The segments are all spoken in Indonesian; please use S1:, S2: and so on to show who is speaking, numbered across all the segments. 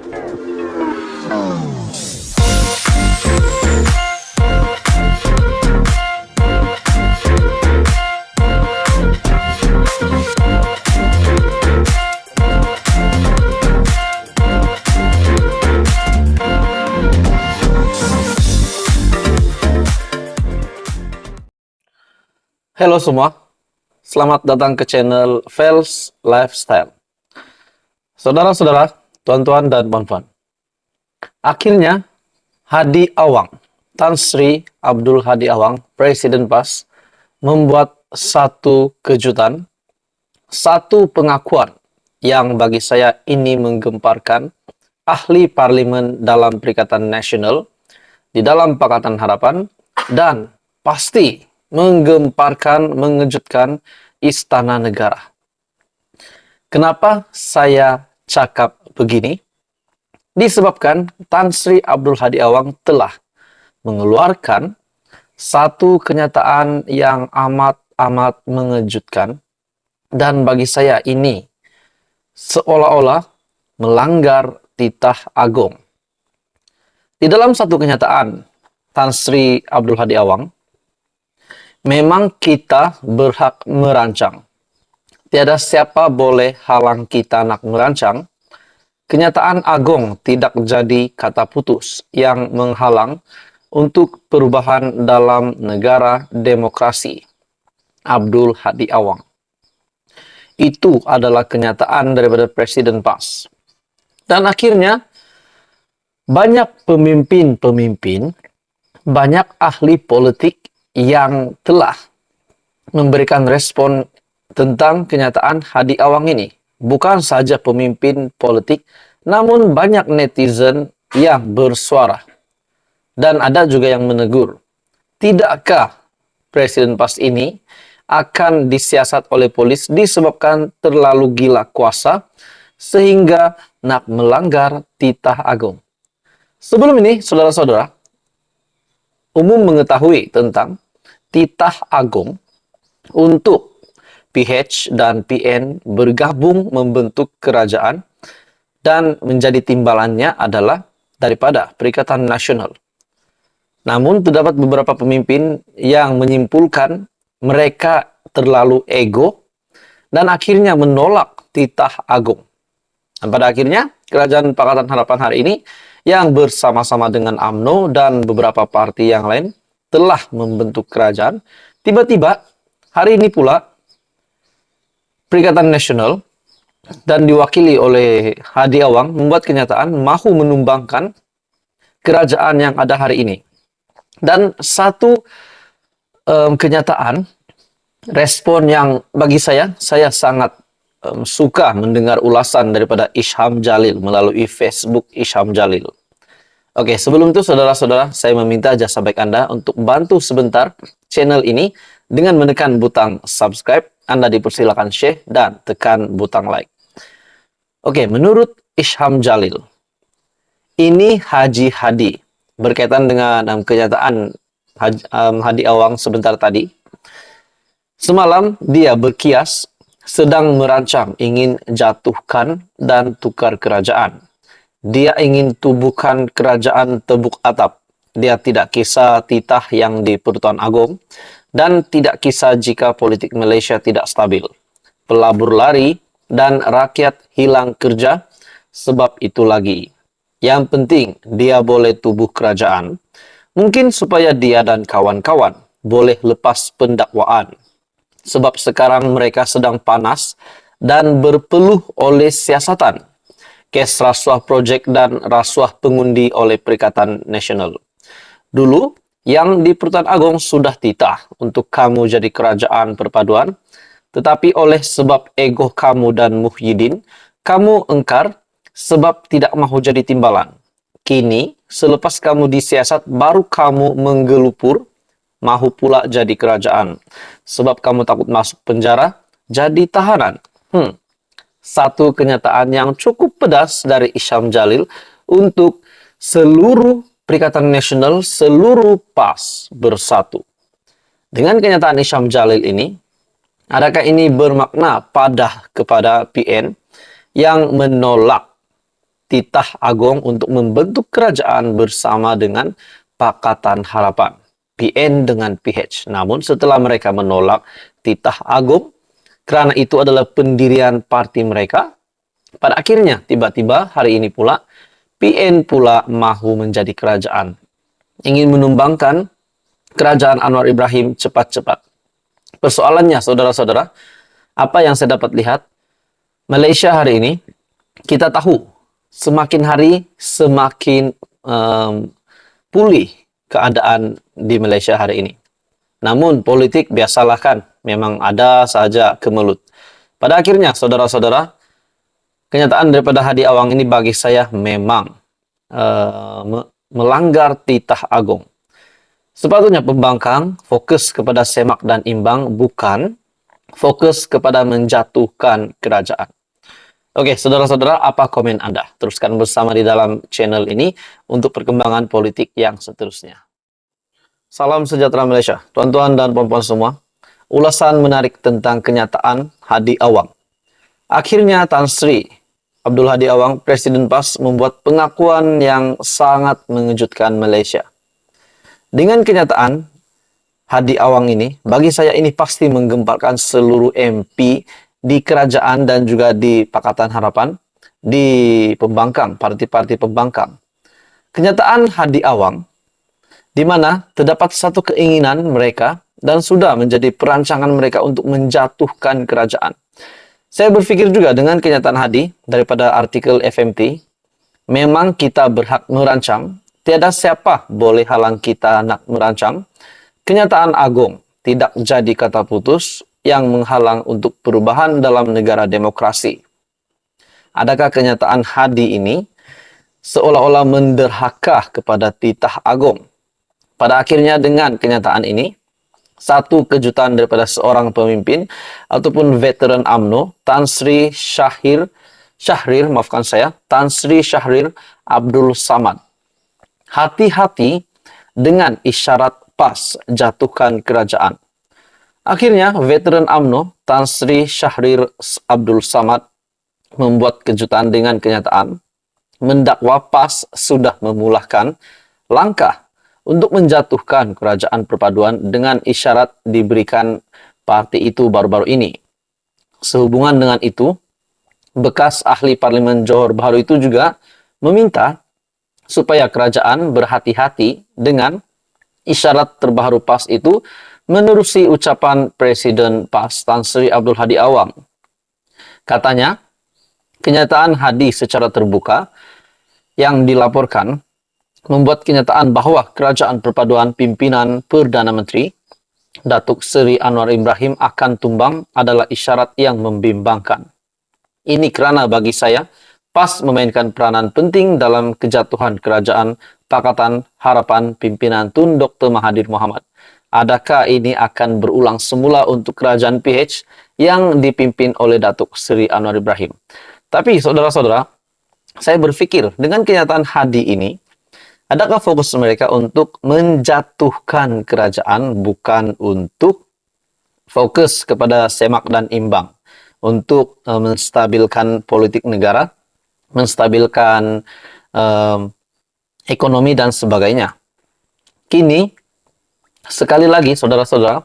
S1: Halo semua, selamat datang ke channel Fels Lifestyle. Saudara-saudara, tuan-tuan dan puan-puan. Akhirnya, Hadi Awang, Tan Sri Abdul Hadi Awang, Presiden PAS, membuat satu kejutan, satu pengakuan yang bagi saya ini menggemparkan. Ahli parlimen dalam Perikatan Nasional, di dalam Pakatan Harapan, dan pasti menggemparkan, mengejutkan Istana Negara. Kenapa saya cakap begini? Disebabkan Tan Sri Abdul Hadi Awang telah mengeluarkan satu kenyataan yang amat mengejutkan, dan bagi saya ini seolah-olah melanggar titah agung. Di dalam satu kenyataan Tan Sri Abdul Hadi Awang, memang kita berhak merancang. Tiada siapa boleh halang kita nak merancang. Kenyataan agung tidak jadi kata putus yang menghalang untuk perubahan dalam negara demokrasi. Abdul Hadi Awang. Itu adalah kenyataan daripada Presiden PAS. Dan akhirnya, banyak pemimpin-pemimpin, banyak ahli politik yang telah memberikan respon tentang kenyataan Hadi Awang ini. Bukan saja pemimpin politik, namun banyak netizen yang bersuara. Dan ada juga yang menegur. Tidakkah Presiden PAS ini akan disiasat oleh polis disebabkan terlalu gila kuasa sehingga nak melanggar titah agung? Sebelum ini, saudara-saudara, umum mengetahui tentang titah agung untuk PH dan PN bergabung membentuk kerajaan, dan menjadi timbalannya adalah daripada Perikatan Nasional. Namun terdapat beberapa pemimpin yang menyimpulkan mereka terlalu ego dan akhirnya menolak titah agung. Dan pada akhirnya Kerajaan Pakatan Harapan hari ini yang bersama-sama dengan UMNO dan beberapa parti yang lain telah membentuk kerajaan. Tiba-tiba hari ini pula Perikatan Nasional dan diwakili oleh Hadi Awang membuat kenyataan mahu menumbangkan kerajaan yang ada hari ini. Dan satu kenyataan, respon yang bagi saya sangat suka mendengar ulasan daripada Isham Jalil melalui Facebook Isham Jalil. Oke, sebelum itu saudara-saudara, saya meminta jasa baik Anda untuk bantu sebentar channel ini dengan menekan butang subscribe. Anda dipersilakan share dan tekan butang like. Oke, menurut Isham Jalil, ini Haji Hadi berkaitan dengan kenyataan Hadi Awang sebentar tadi. Semalam dia berkias sedang merancang ingin jatuhkan dan tukar kerajaan. Dia ingin tubuhkan kerajaan tebuk atap. Dia tidak kisah titah yang di Pertuan Agong dan tidak kisah jika politik Malaysia tidak stabil. Pelabur lari dan rakyat hilang kerja sebab itu lagi. Yang penting dia boleh tubuh kerajaan. Mungkin supaya dia dan kawan-kawan boleh lepas pendakwaan. Sebab sekarang mereka sedang panas dan berpeluh oleh siasatan. Kes rasuah projek dan rasuah pengundi oleh Perikatan Nasional. Dulu, yang di Pertuan Agong sudah titah untuk kamu jadi kerajaan perpaduan, tetapi oleh sebab ego kamu dan Muhyiddin, kamu engkar sebab tidak mahu jadi timbalan. Kini, selepas kamu disiasat, baru kamu menggelupur, mahu pula jadi kerajaan. Sebab kamu takut masuk penjara, jadi tahanan. Satu kenyataan yang cukup pedas dari Isham Jalil untuk seluruh Perikatan Nasional, seluruh PAS bersatu. Dengan kenyataan Isham Jalil ini, adakah ini bermakna padah kepada PN yang menolak titah agong untuk membentuk kerajaan bersama dengan Pakatan Harapan, PN dengan PH. Namun setelah mereka menolak titah agong, karena itu adalah pendirian parti mereka, pada akhirnya tiba-tiba hari ini pula PN pula mahu menjadi kerajaan, ingin menumbangkan kerajaan Anwar Ibrahim cepat-cepat. Persoalannya, saudara-saudara, apa yang saya dapat lihat, Malaysia hari ini, kita tahu, semakin hari semakin pulih keadaan di Malaysia hari ini. Namun, politik biasalah kan, memang ada saja kemelut. Pada akhirnya, saudara-saudara, kenyataan daripada Hadi Awang ini bagi saya memang melanggar titah agong. Sepatutnya pembangkang fokus kepada semak dan imbang, bukan fokus kepada menjatuhkan kerajaan. Oke, saudara-saudara, apa komen Anda? Teruskan bersama di dalam channel ini untuk perkembangan politik yang seterusnya. Salam sejahtera Malaysia, tuan-tuan dan puan-puan semua. Ulasan menarik tentang kenyataan Hadi Awang. Akhirnya Tan Sri Abdul Hadi Awang, Presiden PAS, membuat pengakuan yang sangat mengejutkan Malaysia. Dengan kenyataan Hadi Awang ini, bagi saya ini pasti menggemparkan seluruh MP di kerajaan dan juga di Pakatan Harapan, di pembangkang, parti-parti pembangkang. Kenyataan Hadi Awang, di mana terdapat satu keinginan mereka dan sudah menjadi perancangan mereka untuk menjatuhkan kerajaan. Saya berpikir juga dengan kenyataan Hadi daripada artikel FMT, memang kita berhak merancang, tiada siapa boleh halang kita nak merancang. Kenyataan agung tidak jadi kata putus yang menghalang untuk perubahan dalam negara demokrasi. Adakah kenyataan Hadi ini seolah-olah menderhaka kepada titah agung? Pada akhirnya dengan kenyataan ini, satu kejutan daripada seorang pemimpin ataupun veteran UMNO, Tan Sri Syahrir, Tan Sri Syahrir Abdul Samad. Hati-hati dengan isyarat PAS jatuhkan kerajaan. Akhirnya, veteran UMNO Tan Sri Syahrir Abdul Samad membuat kejutan dengan kenyataan mendakwa PAS sudah memulahkan langkah untuk menjatuhkan kerajaan perpaduan dengan isyarat diberikan parti itu baru-baru ini. Sehubungan dengan itu, bekas ahli Parlimen Johor Bahru itu juga meminta supaya kerajaan berhati-hati dengan isyarat terbaru PAS itu, menerusi ucapan Presiden PAS Tan Sri Abdul Hadi Awang. Katanya, kenyataan Hadi secara terbuka yang dilaporkan membuat kenyataan bahwa kerajaan perpaduan pimpinan Perdana Menteri Datuk Seri Anwar Ibrahim akan tumbang adalah isyarat yang membimbangkan. Ini kerana bagi saya, PAS memainkan peranan penting dalam kejatuhan kerajaan Pakatan Harapan pimpinan Tun Dr. Mahathir Mohamad. Adakah ini akan berulang semula untuk kerajaan PH yang dipimpin oleh Datuk Seri Anwar Ibrahim? Tapi saudara-saudara, saya berpikir dengan kenyataan Hadi ini, adakah fokus mereka untuk menjatuhkan kerajaan, bukan untuk fokus kepada semak dan imbang, untuk menstabilkan politik negara, menstabilkan ekonomi dan sebagainya. Kini, sekali lagi saudara-saudara,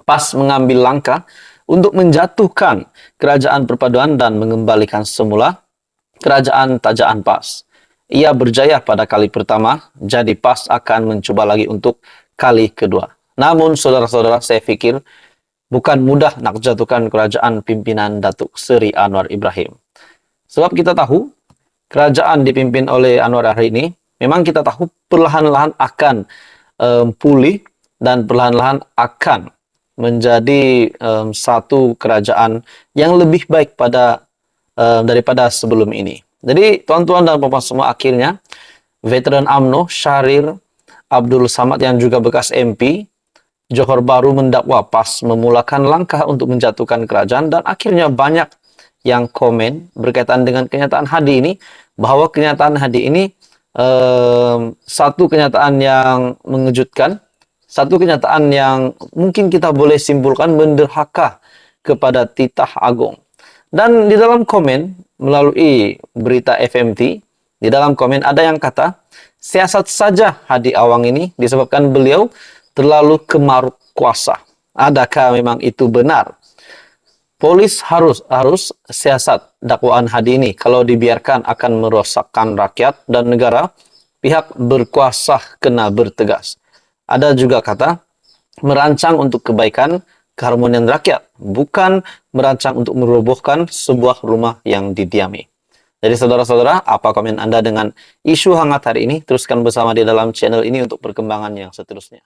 S1: PAS mengambil langkah untuk menjatuhkan kerajaan perpaduan dan mengembalikan semula kerajaan tajaan PAS. Ia berjaya pada kali pertama, jadi PAS akan mencoba lagi untuk kali kedua. Namun saudara-saudara, saya fikir bukan mudah nak jatuhkan kerajaan pimpinan Datuk Seri Anwar Ibrahim. Sebab kita tahu, kerajaan dipimpin oleh Anwar hari ini, memang kita tahu perlahan-lahan akan pulih dan perlahan-lahan akan menjadi satu kerajaan yang lebih baik daripada sebelum ini. Jadi, tuan-tuan dan puan-puan semua, akhirnya veteran UMNO Syahrir Abdul Samad yang juga bekas MP Johor Bahru mendakwa PAS memulakan langkah untuk menjatuhkan kerajaan, dan akhirnya banyak yang komen berkaitan dengan kenyataan Hadi ini, bahwa kenyataan Hadi ini satu kenyataan yang mengejutkan, satu kenyataan yang mungkin kita boleh simpulkan menderhaka kepada titah agung. Dan di dalam komen melalui berita FMT, di dalam komen ada yang kata, siasat saja Hadi Awang ini disebabkan beliau terlalu kemaruk kuasa. Adakah memang itu benar? Polis harus siasat dakwaan Hadi ini. Kalau dibiarkan akan merosakkan rakyat dan negara. Pihak berkuasa kena bertegas. Ada juga kata merancang untuk kebaikan keharmonian rakyat, bukan merancang untuk merobohkan sebuah rumah yang didiami. Jadi saudara-saudara, apa komen Anda dengan isu hangat hari ini? Teruskan bersama di dalam channel ini untuk perkembangan yang seterusnya.